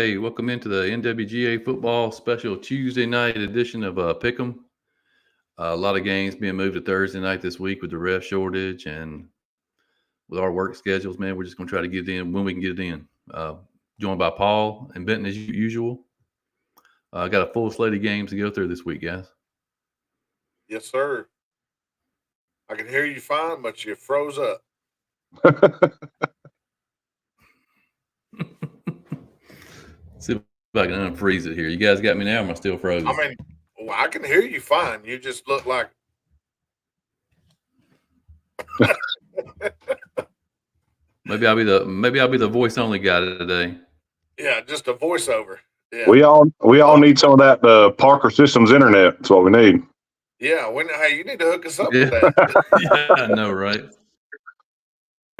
Hey, welcome into the NwGa football special Tuesday night edition of Pickem. A lot of games being moved to Thursday night this week with the ref shortage and with our work schedules, man. We're just going to try to get it in when we can get it in. Joined by Paul and Benton as usual. Got a full slate of games to go through this week, guys. Yes, sir. I can hear you fine, but you froze up. See if I can unfreeze it here. You guys got me now, or am I still frozen? I mean, well, I can hear you fine. You just look like. maybe I'll be the voice only guy today. Yeah, just a voiceover. Yeah. We all need some of that Parker Systems internet. That's what we need. Yeah. Hey, you need to hook us up with that. Yeah, I know, right?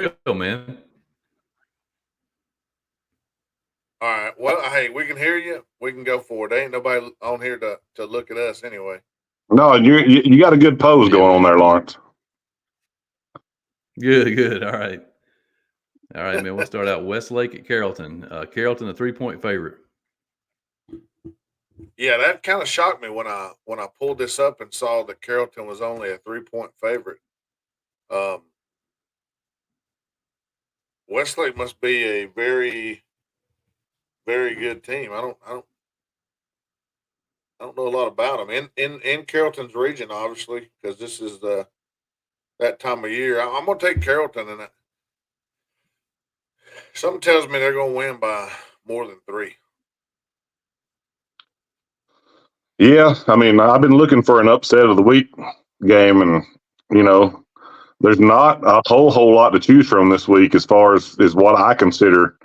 Go, man. All right. Well, hey, we can hear you. We can go for it. There ain't nobody on here to look at us anyway. No, you got a good pose going on there, Lawrence. Good. All right, man. We'll start out Westlake at Carrollton. Carrollton, a 3-point favorite. Yeah, that kind of shocked me when I pulled this up and saw that Carrollton was only a 3-point favorite. Westlake must be a very, very good team. I don't know a lot about them in Carrollton's region, obviously, because this is that time of year. I'm gonna take Carrollton, and something tells me they're gonna win by more than 3. Yeah, I mean, I've been looking for an upset of the week game, and there's not a whole lot to choose from this week as far as what I consider,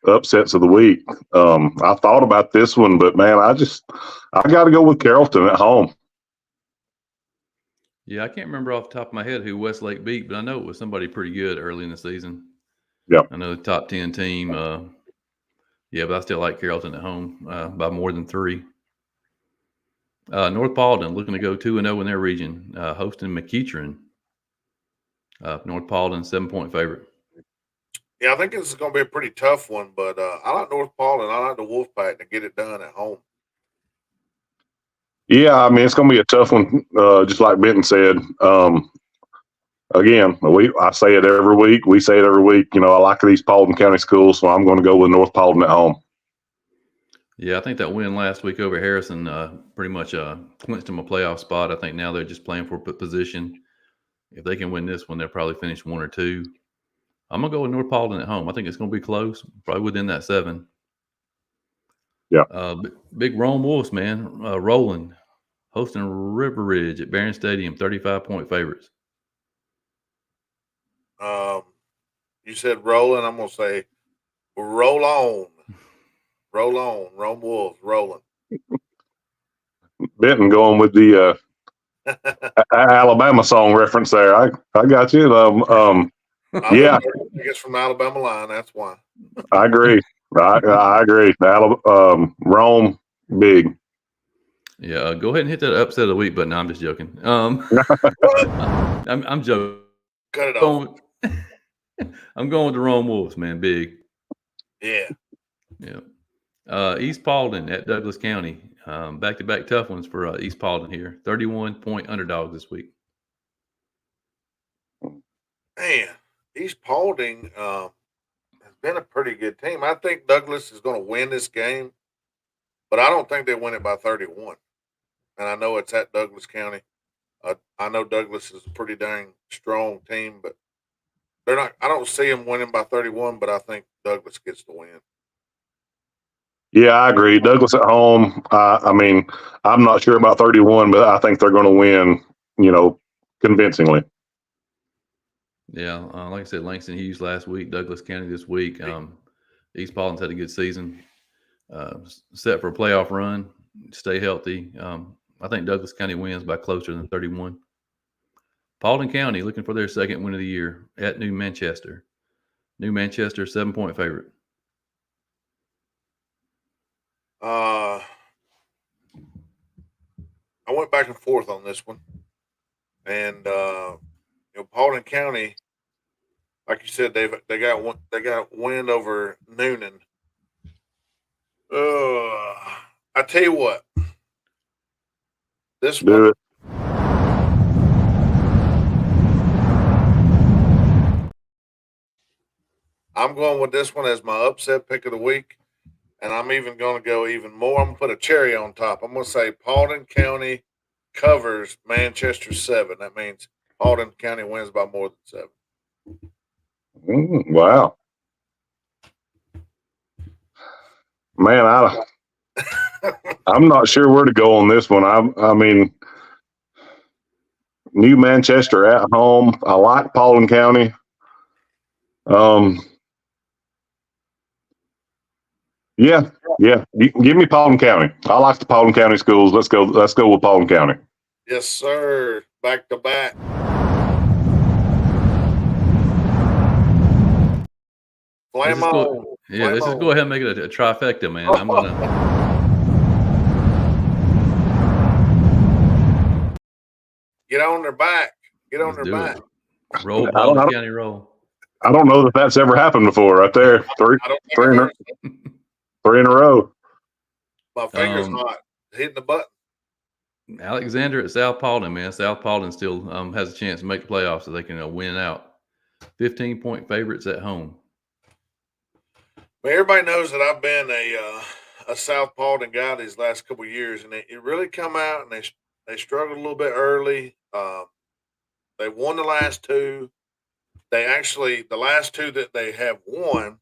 upsets of the week. I thought about this one, but man, I got to go with Carrollton at home. Yeah, I can't remember off the top of my head who Westlake beat, but I know it was somebody pretty good early in the season. Yeah, I know the top 10 team. Yeah, but I still like Carrollton at home by more than 3. North Paulden looking to go 2-0 in their region, hosting McEachern. North Paulden, 7-point favorite. Yeah, I think this is going to be a pretty tough one, but I like North Paulden. I like the Wolfpack to get it done at home. Yeah, I mean, it's going to be a tough one, just like Benton said. Again, I say it every week. We say it every week. I like these Paulding County schools, so I'm going to go with North Paulden at home. Yeah, I think that win last week over Harrison pretty much clinched them a playoff spot. I think now they're just playing for position. If they can win this one, they'll probably finish 1 or 2. I'm going to go with North Paulden at home. I think it's going to be close, probably within that 7. Yeah. Big Rome Wolves, man. Rolling, hosting River Ridge at Barron Stadium, 35-point favorites. You said rolling. I'm going to say roll on. Roll on. Rome Wolves, rolling. Benton going with the Alabama song reference there. I got you. Yeah. I guess from the Alabama line. That's why. I agree. I agree. Rome, big. Yeah, go ahead and hit that upset of the week button. No, I'm just joking. I'm joking. Cut it off. I'm going with the Rome Wolves, man. Big. Yeah. East Paulding at Douglas County. Back-to-back tough ones for East Paulding here. 31-point underdogs this week. Man, East Paulding has been a pretty good team. I think Douglas is going to win this game, but I don't think they win it by 31. And I know it's at Douglas County. I know Douglas is a pretty dang strong team, but they're not. I don't see them winning by 31, but I think Douglas gets the win. Yeah, I agree. Douglas at home. I mean, I'm not sure about 31, but I think they're going to win, convincingly. Yeah, like I said, Langston Hughes last week, Douglas County this week. East Paulding's had a good season. Set for a playoff run. Stay healthy. I think Douglas County wins by closer than 31. Paulding County looking for their second win of the year at New Manchester. New Manchester, 7-point favorite. I went back and forth on this one, and Paulding County like you said, they got win over Noonan. I tell you what, this Do one it. I'm going with this one as my upset pick of the week, and I'm even going to go even more. I'm going to put a cherry on top. I'm going to say Paulding County covers Manchester 7. That means Paulding County wins by more than 7. Wow, man, I'm not sure where to go on this one. I mean, New Manchester at home. I like Paulding County. Yeah, yeah. Give me Paulding County. I like the Paulding County schools. Let's go. Let's go with Paulding County. Yes, sir. Back to back. Flame on. Yeah, let's just go ahead and make it a trifecta, man. I'm gonna. Get on their back. Get on Let's their do back. it. Roll, Paulding County, roll. I don't know that that's ever happened before. Right there, three in a row. My finger's hot. Hitting the button. Alexander at South Paulding, man. South Paulding still has a chance to make the playoffs, so they can win out. 15-point favorites at home. Well, everybody knows that I've been a South Paulding guy these last couple of years, and it really come out and they struggled a little bit early. They won the last two. The last two that they have won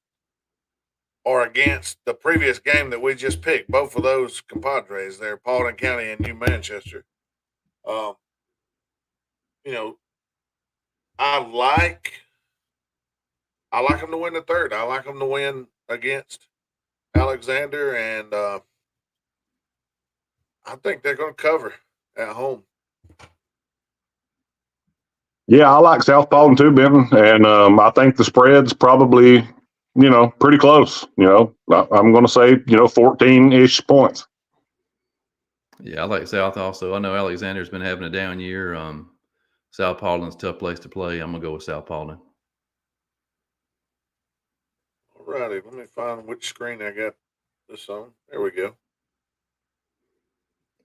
are against the previous game that we just picked. Both of those compadres there, Paulding County and New Manchester. You know, I like them to win the third. I like them to win against Alexander, and I think they're going to cover at home. Yeah, I like South Paulding too, Benton, and I think the spread's probably pretty close. I'm going to say 14-ish points. Yeah, I like South also. I know Alexander's been having a down year. South Paulding's a tough place to play. I'm gonna go with South Paulding. All righty, let me find which screen I got this on. There we go.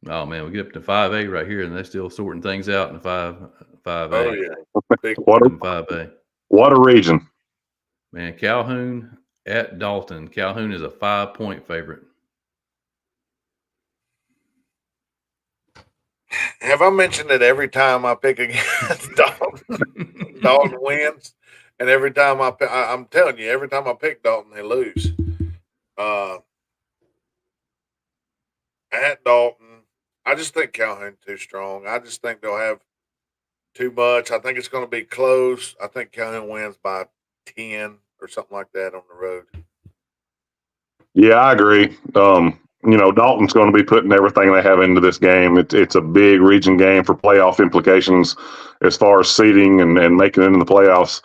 Oh man, we get up to 5A right here, and they're still sorting things out in the 5A. Oh yeah, what a 5A. What a region, man! Calhoun at Dalton. Calhoun is a 5-point favorite. Have I mentioned that every time I pick against Dalton, Dalton wins, and every time I'm telling you, every time I pick Dalton, they lose. At Dalton, I just think Calhoun too strong. I just think they'll have too much. I think it's going to be close. I think Calhoun wins by 10 or something like that on the road. Yeah, I agree. Dalton's going to be putting everything they have into this game. It's a big region game for playoff implications as far as seeding and making it into the playoffs.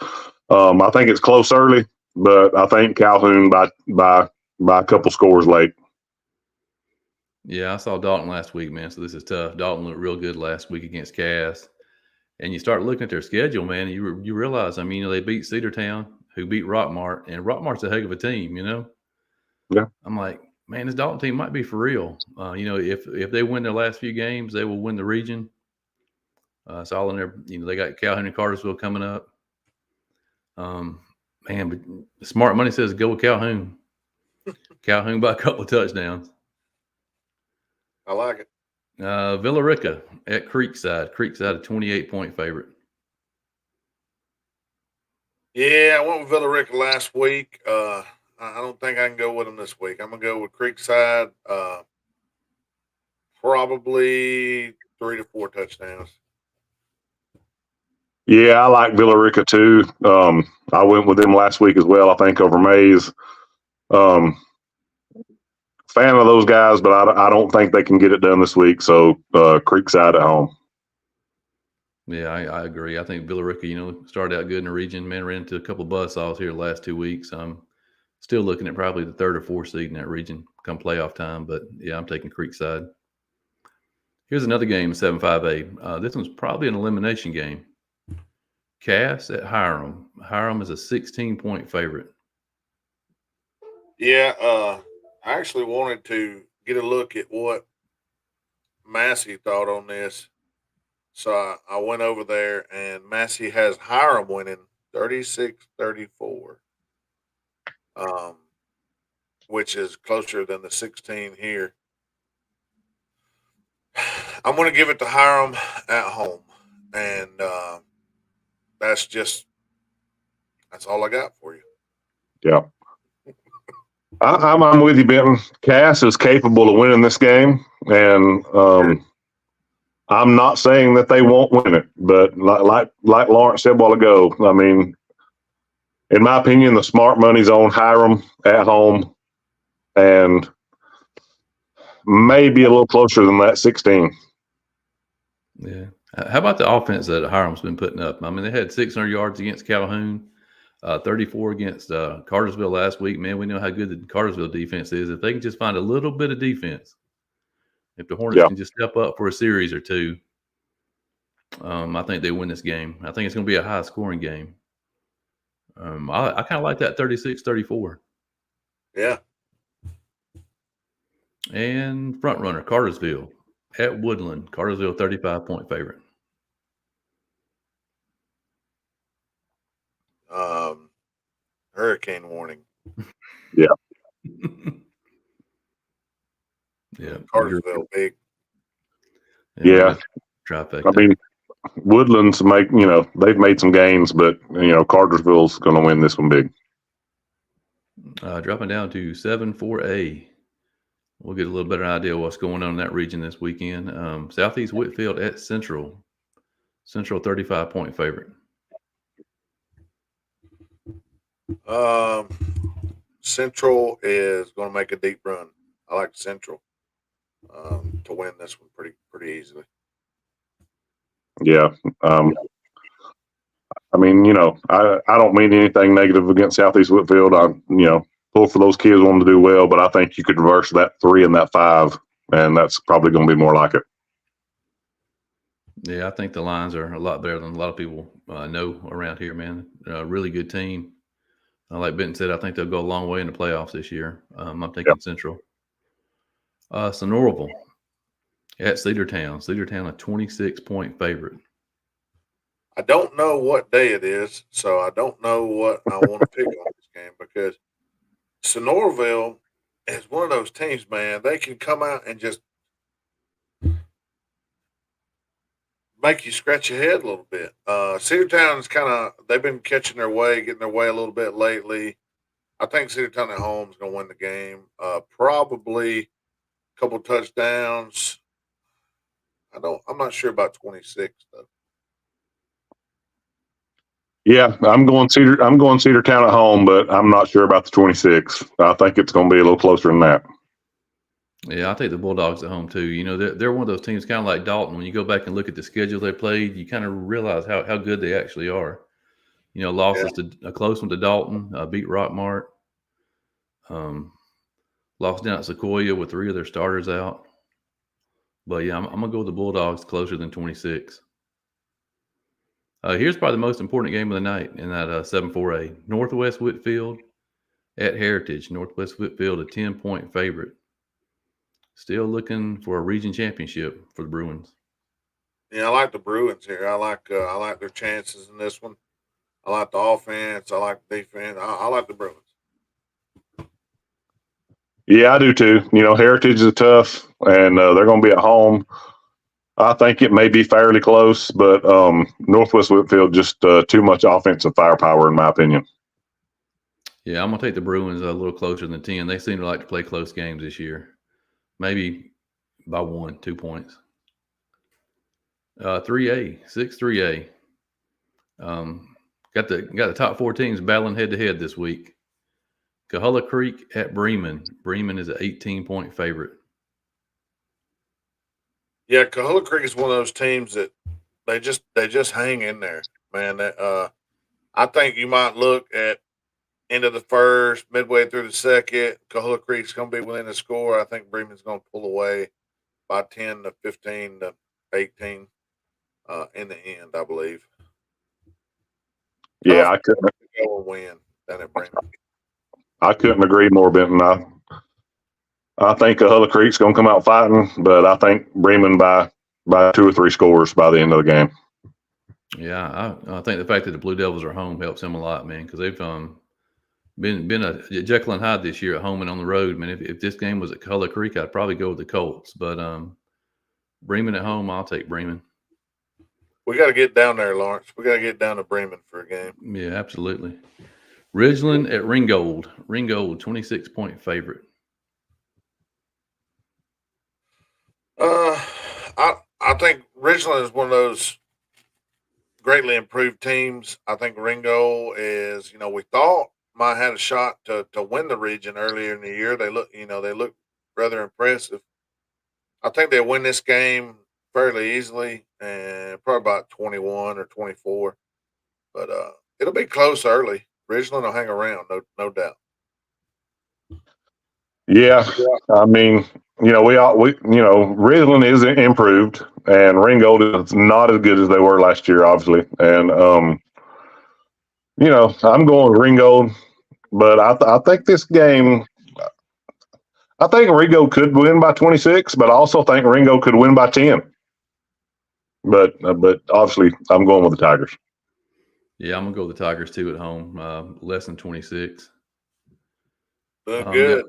I think it's close early, but I think Calhoun by a couple scores late. Yeah, I saw Dalton last week, man. So this is tough. Dalton looked real good last week against Cass. And you start looking at their schedule, man, and you realize, they beat Cedartown, who beat Rockmart, and Rockmart's a heck of a team, Yeah. I'm like, man, this Dalton team might be for real. If they win their last few games, they will win the region. It's all in there. They got Calhoun and Cartersville coming up. But smart money says go with Calhoun. Calhoun by a couple of touchdowns. I like it. Villarica at Creekside. Creekside, a 28-point favorite. Yeah, I went with Villarica last week. I don't think I can go with them this week. I'm going to go with Creekside, probably 3 to 4 touchdowns. Yeah, I like Villarica too. I went with them last week as well, I think, over Mays. Fan of those guys, but I don't think they can get it done this week. So Creekside at home. Yeah, I agree. I think Villarica, started out good in the region. Man, ran into a couple of buzzsaws here the last 2 weeks. I'm still looking at probably the 3rd or 4th seed in that region come playoff time. But yeah, I'm taking Creekside. Here's another game, 7-5A. This one's probably an elimination game. Cass at Hiram. Hiram is a 16-point favorite. Yeah, I actually wanted to get a look at what Massey thought on this. So I went over there, and Massey has Hiram winning 36-34, um, which is closer than the 16 here. I'm going to give it to Hiram at home. And that's just, that's all I got for you. Yeah. I'm with you, Benton. Cass is capable of winning this game, and I'm not saying that they won't win it, but like Lawrence said a while ago, I mean, in my opinion, the smart money's on Hiram at home, and maybe a little closer than that 16. Yeah. How about the offense that Hiram's been putting up? I mean, they had 600 yards against Calhoun, 34 against Cartersville last week. Man, we know how good the Cartersville defense is. If they can just find a little bit of defense, if the Hornets can just step up for a series or two, I think they win this game. I think it's going to be a high-scoring game. I kind of like that 36-34. Yeah. And front runner, Cartersville at Woodland. Cartersville 35-point favorite. Hurricane warning. Yeah. Yeah. Cartersville big. Yeah. Trifecta. I mean, Woodlands they've made some gains, but Cartersville's going to win this one big. Dropping down to 7-4A. We'll get a little better idea of what's going on in that region this weekend. Southeast Whitfield at Central. Central 35-point favorite. Central is going to make a deep run. I like Central to win this one pretty easily. Yeah. I mean, I don't mean anything negative against Southeast Whitfield. I, pull for those kids wanting to do well, but I think you could reverse that 3 and that 5, and that's probably going to be more like it. Yeah, I think the lines are a lot better than a lot of people know around here, man. Really good team. Like Benton said, I think they'll go a long way in the playoffs this year. I'm thinking Central. Sonoraville at Cedartown. Cedartown, a 26-point favorite. I don't know what day it is, so I don't know what I want to pick on this game because Sonoraville is one of those teams, man. They can come out and just make you scratch your head a little bit. Cedartown is they've been catching their way, getting their way a little bit lately. I think Cedartown at home is going to win the game. Probably a couple touchdowns. I'm not sure about 26 though. Yeah, I'm going Cedartown at home, but I'm not sure about the 26. I think it's going to be a little closer than that. Yeah, I take the Bulldogs at home too. They're one of those teams kind of like Dalton. When you go back and look at the schedule they played, you kind of realize how good they actually are. Losses to a close one to Dalton, beat Rockmart, lost down at Sequoia with 3 of their starters out. But yeah, I'm gonna go with the Bulldogs closer than 26. Here's probably the most important game of the night in that 7-4A. Northwest Whitfield at Heritage. Northwest Whitfield, a 10-point favorite. Still looking for a region championship for the Bruins. Yeah, I like the Bruins here. I like their chances in this one. I like the offense. I like the defense. I like the Bruins. Yeah, I do too. Heritage is tough, and they're going to be at home. I think it may be fairly close, but Northwest Whitfield just too much offensive firepower, in my opinion. Yeah, I'm going to take the Bruins a little closer than 10. They seem to like to play close games this year. Maybe by 1-2 points. 3A, 6-3A. Got the top 4 teams battling head-to-head this week. Coahulla Creek at Bremen. Bremen is an 18-point favorite. Yeah, Coahulla Creek is one of those teams that they just hang in there, man. I think you might look at end of the first, midway through the second. Coahulla Creek's going to be within the score. I think Bremen's going to pull away by 10 to 15 to 18 in the end, I believe. Yeah, Tough I couldn't. to go and win down at Bremen. I couldn't agree more, Benton. I think Hulla Creek's going to come out fighting, but I think Bremen by 2 or 3 scores by the end of the game. Yeah, I think the fact that the Blue Devils are home helps them a lot, man, because they've been a Jekyll and Hyde this year at home and on the road. Man, if this game was at Hulla Creek, I'd probably go with the Colts, but Bremen at home, I'll take Bremen. We got to get down there, Lawrence. We got to get down to Bremen for a game. Yeah, absolutely. Ridgeland at Ringgold. Ringgold, 26-point favorite. I think Ridgeland is one of those greatly improved teams. I think Ringo is, we thought might have a shot to win the region earlier in the year. They look rather impressive. I think they'll win this game fairly easily and probably about 21 or 24. But it'll be close early. Ridgeland will hang around, no doubt. Yeah, I mean, Ridgeland is improved, and Ringgold is not as good as they were last year, obviously. And I'm going with Ringgold, but I think this game. I think Ringo could win by 26, but I also think Ringo could win by 10. But obviously, I'm going with the Tigers. Yeah, I'm gonna go with the Tigers too at home, less than 26. Good.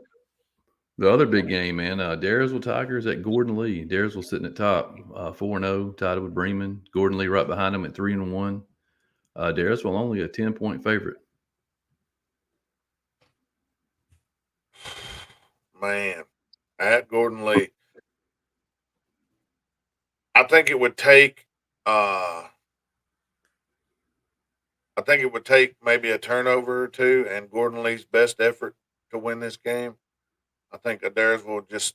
The other big game, man, Daresville Tigers at Gordon Lee. Daresville sitting at top, 4-0, tied with Bremen. Gordon Lee right behind them at 3-1. Daresville only a 10-point favorite. Man, at Gordon Lee. I think it would take maybe a turnover or two and Gordon Lee's best effort to win this game. I think Adairsville just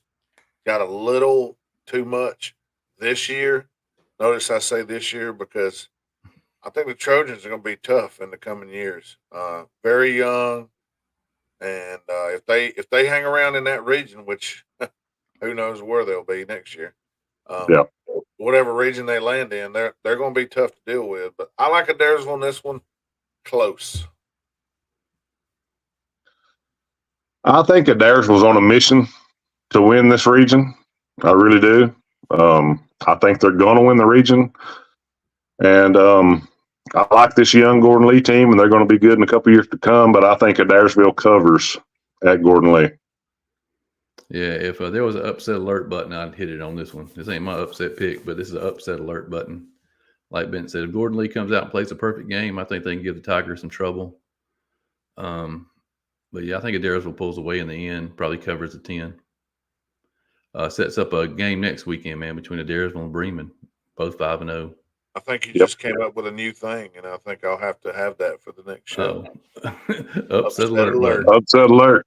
got a little too much this year. Notice I say this year because I think the Trojans are going to be tough in the coming years. Very young, and if they hang around in that region, which who knows where they'll be next year. Yeah. Whatever region they land in, they're going to be tough to deal with. But I like Adairsville in this one, close. I think Adairsville's on a mission to win this region. I really do. I think they're going to win the region, and I like this young Gordon Lee team, and they're going to be good in a couple years to come. But I think Adairsville covers at Gordon Lee. Yeah, if there was an upset alert button, I'd hit it on this one. This ain't my upset pick, but this is an upset alert button. Like Ben said, if Gordon Lee comes out and plays a perfect game, I think they can give the Tigers some trouble. But yeah, I think Adairsville pulls away in the end, probably covers the 10. Sets up a game next weekend, man, between Adairsville and Bremen, both 5-0. I think you just came up with a new thing, and I think I'll have to have that for the next show. Upset alert. Upset alert.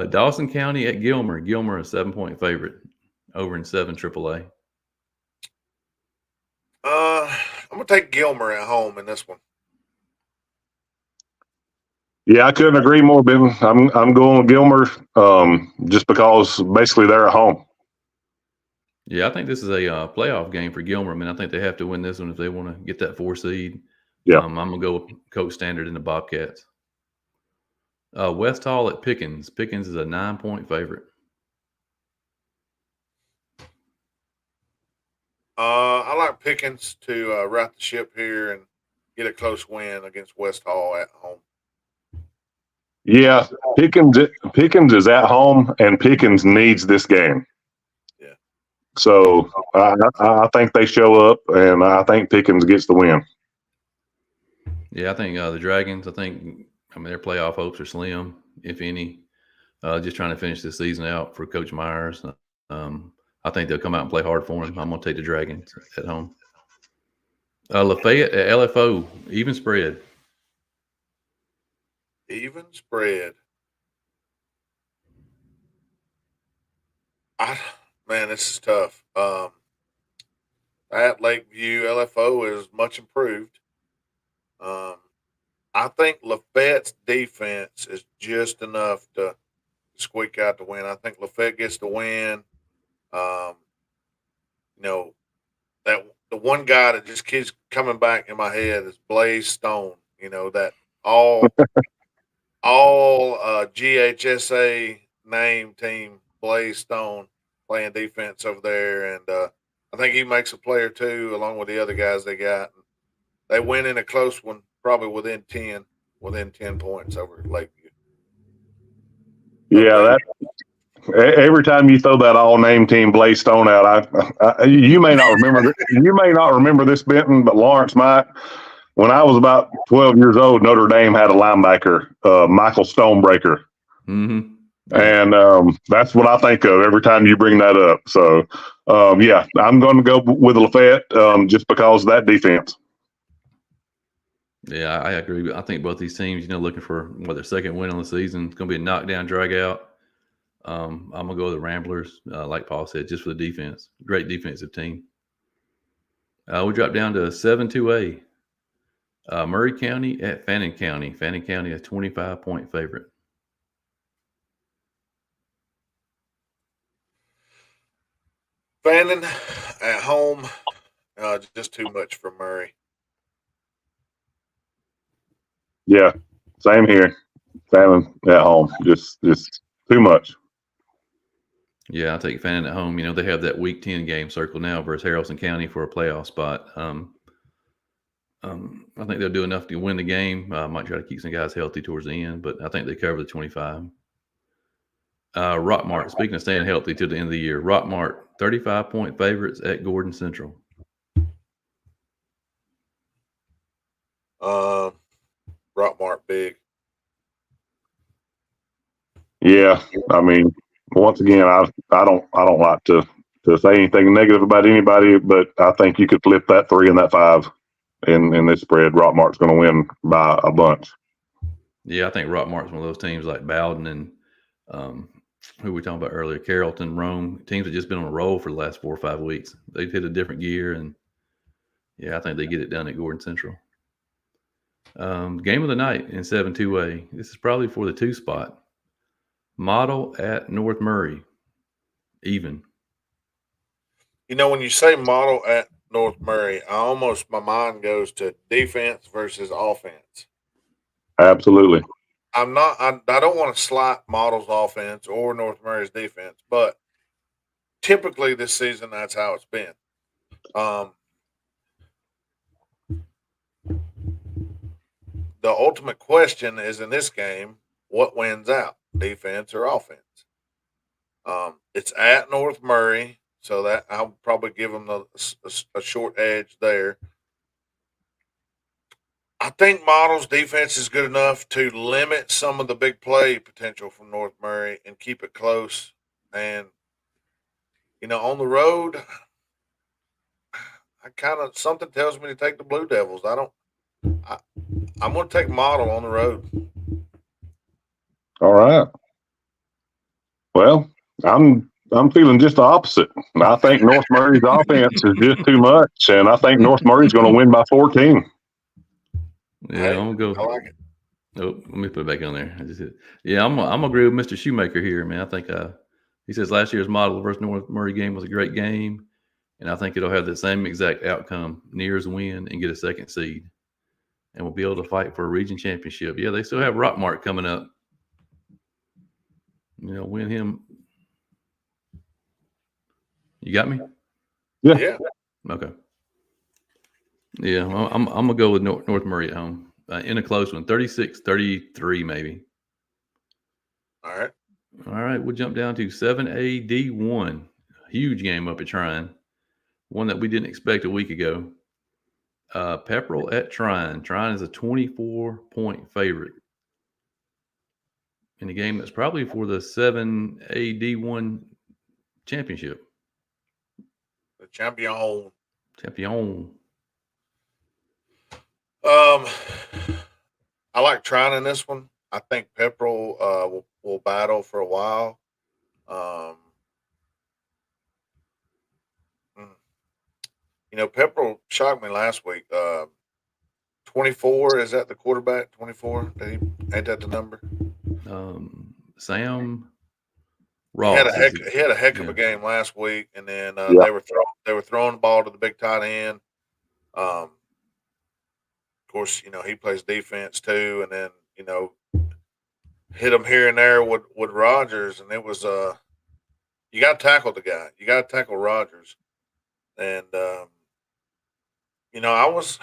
Dawson County at Gilmer. Gilmer a 7-point favorite over in 7 AAA. I'm gonna take Gilmer at home in this one. Yeah, I couldn't agree more, Ben. I'm going with Gilmer just because basically they're at home. Yeah, I think this is a playoff game for Gilmer. I mean, I think they have to win this one if they want to get that 4 seed. Yeah. I'm going to go with Coach Standard and the Bobcats. West Hall at Pickens. Pickens is a 9-point favorite. I like Pickens to right the ship here and get a close win against West Hall at home. Yeah, Pickens is at home, and Pickens needs this game. Yeah. So I think they show up, and I think Pickens gets the win. Yeah, I think the Dragons, their playoff hopes are slim, if any. Just trying to finish the season out for Coach Myers. I think they'll come out and play hard for him. I'm going to take the Dragons at home. Lafayette at LFO, even spread. Even spread. This is tough. At Lakeview, LFO is much improved. I think Lafayette's defense is just enough to squeak out the win. I think Lafayette gets the win. the one guy that just keeps coming back in my head is Blaze Stone. That all GHSA name team Blaze Stone playing defense over there, and I think he makes a play or two along with the other guys they got. They win in a close one, probably within 10 points over Lakeview. Yeah, every time you throw that all name team Blaze Stone out, you may not remember you may not remember this, Benton, but Lawrence might. When I was about 12 years old, Notre Dame had a linebacker, Michael Stonebreaker. Mm-hmm. And that's what I think of every time you bring that up. So, yeah, I'm going to go with Lafayette just because of that defense. Yeah, I agree. I think both these teams, looking for their second win on the season. It's going to be a knockdown, drag out. I'm going to go with the Ramblers, like Paul said, just for the defense. Great defensive team. We drop down to 7-2A. Murray County at Fannin County. Fannin County, a 25-point favorite. Fannin at home, just too much for Murray. Yeah, same here. Fannin at home, just too much. Yeah, I'll take Fannin at home. They have that Week 10 game circled now versus Haralson County for a playoff spot. I think they'll do enough to win the game. Might try to keep some guys healthy towards the end, but I think they cover the 25. Rockmart, speaking of staying healthy to the end of the year, Rockmart, 35-point favorites at Gordon Central. Rockmart big. Yeah, I mean, once again, I don't like to say anything negative about anybody, but I think you could flip that 3 and that 5 in this spread. Rockmart's going to win by a bunch. Yeah, I think Rockmart's one of those teams like Bowden and who we talking about earlier, Carrollton, Rome, teams that just been on a roll for the last 4 or 5 weeks. They've hit a different gear, and yeah, I think they get it done at Gordon Central. Game of the night in 7-2A. This is probably for the 2 spot. Model at North Murray, even. When you say Model at North Murray, my mind goes to defense versus offense. Absolutely. I don't want to slight Model's offense or North Murray's defense, but typically this season that's how it's been. The ultimate question is in this game, what wins out, defense or offense? It's at North Murray, so that I'll probably give them a short edge there. I think Model's defense is good enough to limit some of the big play potential from North Murray and keep it close. And on the road, something tells me to take the Blue Devils. I'm going to take Model on the road. All right. Well, I'm feeling just the opposite. I think North Murray's offense is just too much, and I think North Murray's going to win by 14. Yeah, I'm gonna go. I like it. Oh, let me put it back on there. I just hit it. Yeah, I'm gonna agree with Mr. Shoemaker here, man. I think he says last year's Model versus North Murray game was a great game, and I think it'll have the same exact outcome: Nears win and get a second seed, and we'll be able to fight for a region championship. Yeah, they still have Rockmart coming up. Win him. You got me? Yeah. Okay. Yeah, I'm gonna go with North Murray at home in a close one, 36-33 maybe. All right. All right, we'll jump down to 7A D1. Huge game up at Trine. One that we didn't expect a week ago. Pepperell at Trine. Trine is a 24-point favorite in a game that's probably for the 7A D1 championship. The champion. I like Trine in this one. I think Pepperell will battle for a while. Pepperell shocked me last week. 24, is that the quarterback? 24? Ain't that the number? Sam Ross. He had a heck of Yeah. a game last week, and then Yeah. they were throwing the ball to the big tight end. Of course, he plays defense too, and then hit him here and there with Rogers, and it was you got to tackle the guy, you got to tackle Rogers, and I was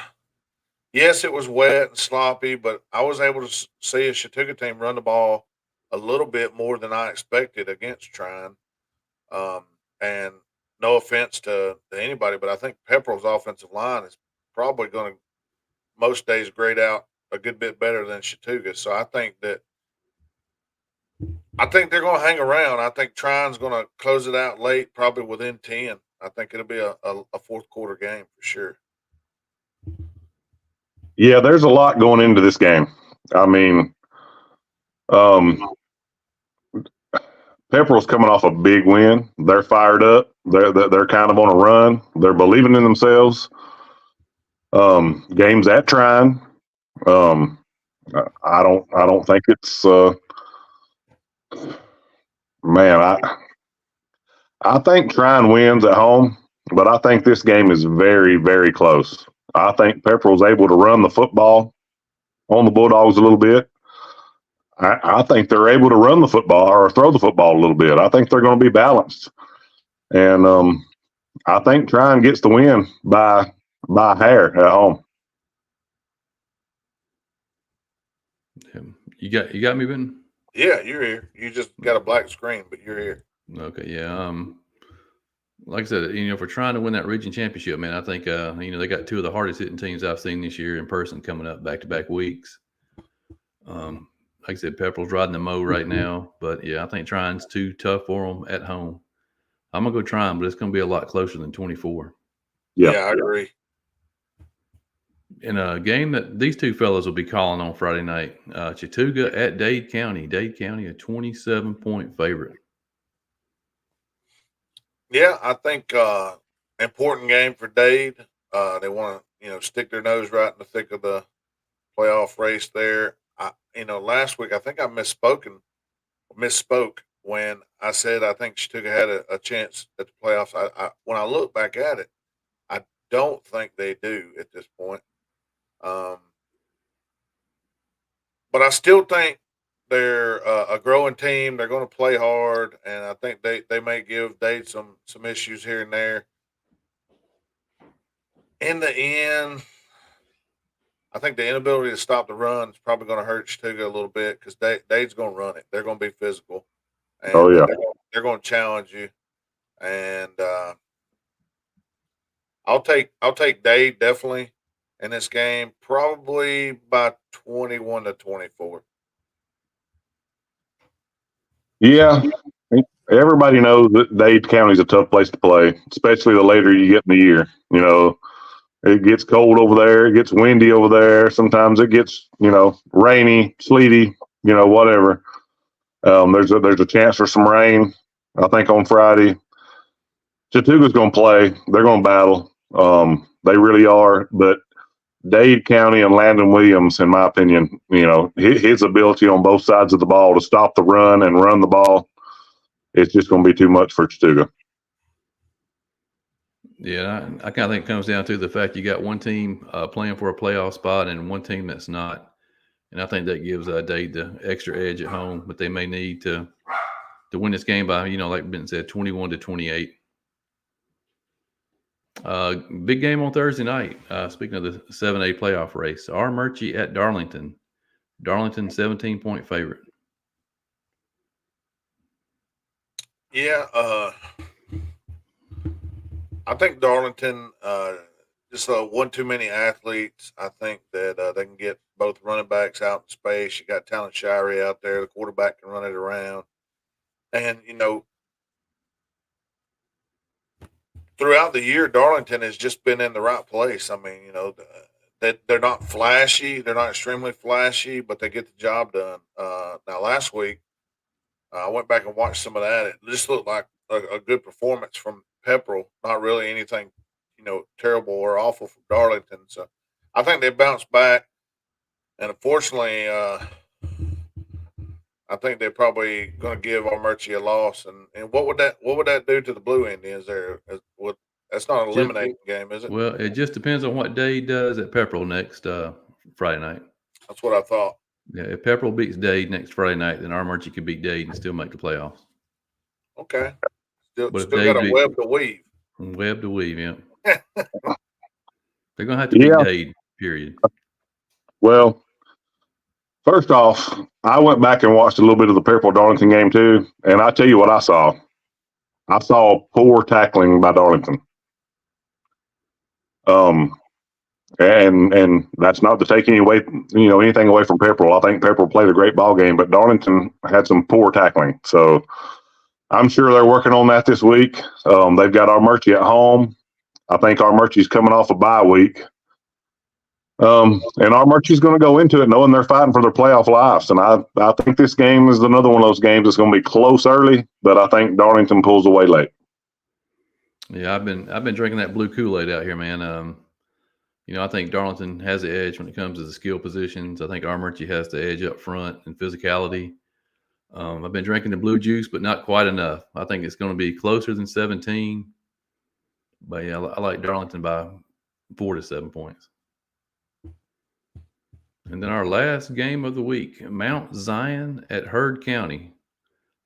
yes, it was wet and sloppy, but I was able to see a Chattooga team run the ball a little bit more than I expected against Trine. And no offense to anybody, but I think Pepperell's offensive line is probably going to most days grade out a good bit better than Chattooga. So I think they're going to hang around. I think Trine's going to close it out late, probably within 10. I think it'll be a fourth quarter game for sure. Yeah, there's a lot going into this game. I mean, Pepperell's coming off a big win. They're fired up. They're kind of on a run. They're believing in themselves. Games at Trine. I don't think it's man. I think Trine wins at home, but I think this game is very, very close. I think Pepperell's able to run the football on the Bulldogs a little bit. I think they're able to run the football or throw the football a little bit. I think they're going to be balanced, and I think Trine gets the win by hair at home. You got me, Ben? Yeah, you're here. You just got a black screen, but you're here. Okay, yeah. Like I said, for trying to win that region championship, man, I think they got two of the hardest hitting teams I've seen this year in person coming up back to back weeks. Like I said, Pepperell's riding the mow right now, but yeah, I think Trine's too tough for them at home. I'm gonna go Trine, but it's gonna be a lot closer than 24. Yeah, I agree. In a game that these two fellows will be calling on Friday night, Chattooga at Dade County. Dade County, a 27-point favorite. Yeah, I think important game for Dade. They want to stick their nose right in the thick of the playoff race there. Last week I think I misspoke when I said I think Chattooga had a chance at the playoffs. When I look back at it, I don't think they do at this point. But I still think they're a growing team. They're going to play hard, and I think they may give Dade some issues here and there. In the end, I think the inability to stop the run is probably going to hurt Chattooga a little bit because Dade's going to run it. They're going to be physical, and Oh yeah, they're going to challenge you. And I'll take Dade definitely in this game, probably by 21-24. yeah. Everybody knows that Dade County's a tough place to play, especially the later you get in the year. It gets cold over there. It gets windy over there. Sometimes it gets, rainy, sleety, whatever. There's a chance for some rain, I think, on Friday. Chattooga's going to play. They're going to battle. They really are. But Dade County and Landon Williams, in my opinion, his ability on both sides of the ball to stop the run and run the ball, it's just going to be too much for Chattooga. Yeah, I kind of think it comes down to the fact you got one team playing for a playoff spot and one team that's not. And I think that gives Dade the extra edge at home, but they may need to win this game by, like Ben said, 21-28. Big game on Thursday night. Speaking of the 7A playoff race, R. Murchie at Darlington. Darlington, 17-point favorite. Yeah, I think Darlington just one too many athletes. I think that they can get both running backs out in space. You got Talon Shirey out there. The quarterback can run it around. And, throughout the year, Darlington has just been in the right place. I mean, they're not flashy. They're not extremely flashy, but they get the job done. Now, last week, I went back and watched some of that. It just looked like a good performance from Pepperell. Not really anything, terrible or awful from Darlington. So I think they bounced back. And unfortunately, I think they're probably going to give Armurchie a loss. And what would that do to the Blue Indians there? That's not an Just, eliminating game, is it? well, it just depends on what Dade does at Pepperell next Friday night. That's what I thought. Yeah, if Pepperell beats Dade next Friday night, then Armurchie could beat Dade and still make the playoffs. Okay. But if Still Dade got a web to weave. Web to weave, yeah. They're going to have to beat Dade, period. Well, first off, I went back and watched a little bit of the Purple Darlington game too, and I tell you what I saw. I saw poor tackling by Darlington. And that's not to take anything away from Pepperell. I think Pepperell played a great ball game, but Darlington had some poor tackling. So I'm sure they're working on that this week. They've got Armurchie at home. I think Armurchie's coming off a bye week. And Armurchie's going to go into it knowing they're fighting for their playoff lives. And I think this game is another one of those games that's going to be close early, but I think Darlington pulls away late. Yeah, I've been drinking that blue Kool-Aid out here, man. I think Darlington has the edge when it comes to the skill positions. I think Armurchie has the edge up front and physicality. I've been drinking the blue juice, but not quite enough. I think it's going to be closer than 17. But yeah, I like Darlington by 4 to 7 points. And then our last game of the week, Mount Zion at Heard County,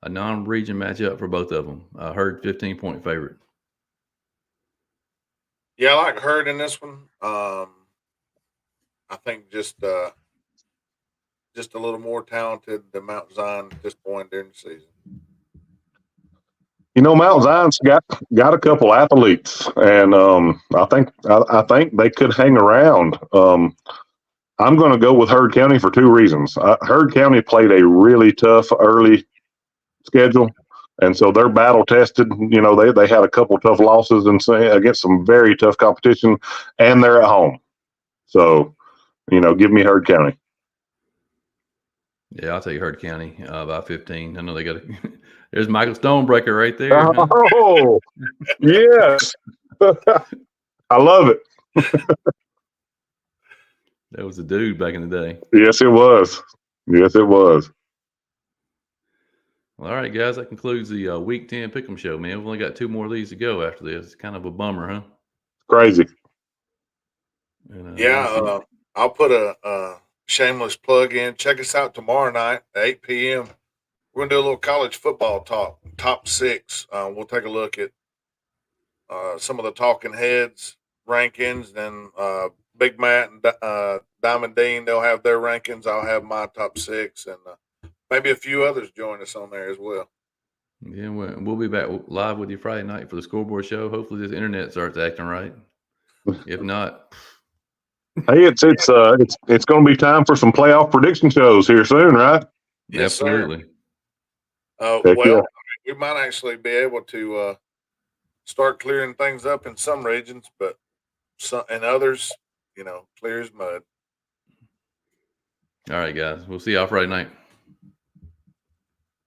a non-region matchup for both of them. Heard 15-point favorite. Yeah, I like Heard in this one. I think just a little more talented than Mount Zion at this point during the season. Mount Zion's got a couple athletes, and I think they could hang around. I'm going to go with Heard County for 2 reasons. Heard County played a really tough early schedule, and so they're battle tested. They had a couple tough losses against some very tough competition, and they're at home. So, give me Heard County. Yeah, I'll take Heard County by 15. I know they got there's Michael Stonebreaker right there. Oh, yes. I love it. That was a dude back in the day. Yes, it was. Yes, it was. Well, all right, guys, that concludes the Week 10 Pickem Show, man. We've only got 2 more of these to go after this. It's kind of a bummer, huh? Crazy. And, I'll put a shameless plug in. Check us out tomorrow night at 8 p.m. We're going to do a little college football talk, top 6. We'll take a look at some of the talking heads rankings. Then Big Matt and Diamond Dean, they'll have their rankings. I'll have my top 6, and maybe a few others join us on there as well. Yeah, we'll be back live with you Friday night for the scoreboard show. Hopefully this internet starts acting right. If not, hey, it's going to be time for some playoff prediction shows here soon, right? Yes, absolutely. Well, we might actually be able to start clearing things up in some regions, but in others, clear as mud. All right, guys. We'll see y'all Friday night.